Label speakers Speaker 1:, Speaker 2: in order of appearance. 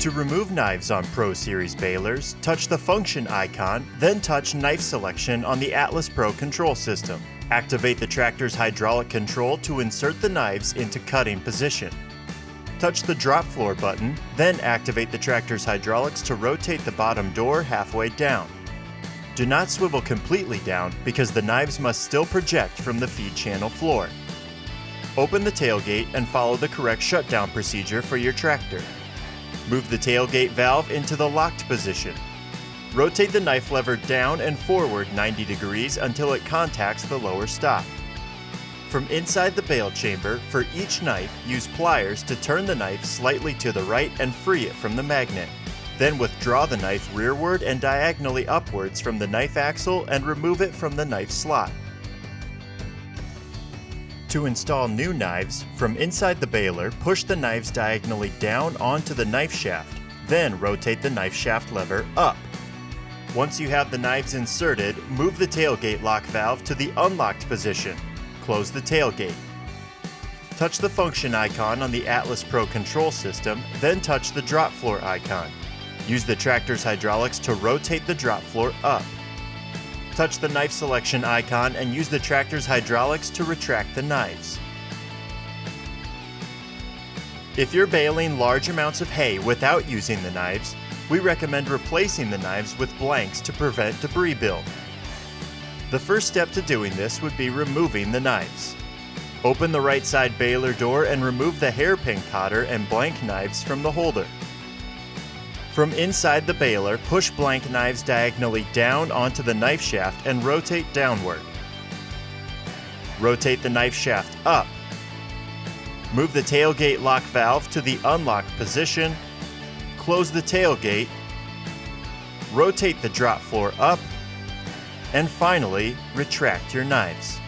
Speaker 1: To remove knives on Pro Series balers, touch the function icon, then touch Knife Selection on the Atlas Pro control system. Activate the tractor's hydraulic control to insert the knives into cutting position. Touch the drop floor button, then activate the tractor's hydraulics to rotate the bottom door halfway down. Do not swivel completely down because the knives must still project from the feed channel floor. Open the tailgate and follow the correct shutdown procedure for your tractor. Move the tailgate valve into the locked position. Rotate the knife lever down and forward 90 degrees until it contacts the lower stop. From inside the bale chamber, for each knife, use pliers to turn the knife slightly to the right and free it from the magnet. Then withdraw the knife rearward and diagonally upwards from the knife axle and remove it from the knife slot. To install new knives, from inside the baler, push the knives diagonally down onto the knife shaft, then rotate the knife shaft lever up. Once you have the knives inserted, move the tailgate lock valve to the unlocked position. Close the tailgate. Touch the function icon on the Atlas Pro control system, then touch the drop floor icon. Use the tractor's hydraulics to rotate the drop floor up. Touch the knife selection icon and use the tractor's hydraulics to retract the knives. If you're baling large amounts of hay without using the knives, we recommend replacing the knives with blanks to prevent debris build. The first step to doing this would be removing the knives. Open the right side baler door and remove the hairpin cotter and blank knives from the holder. From inside the baler, push blank knives diagonally down onto the knife shaft and rotate downward. Rotate the knife shaft up. Move the tailgate lock valve to the unlocked position. Close the tailgate. Rotate the drop floor up. And finally, retract your knives.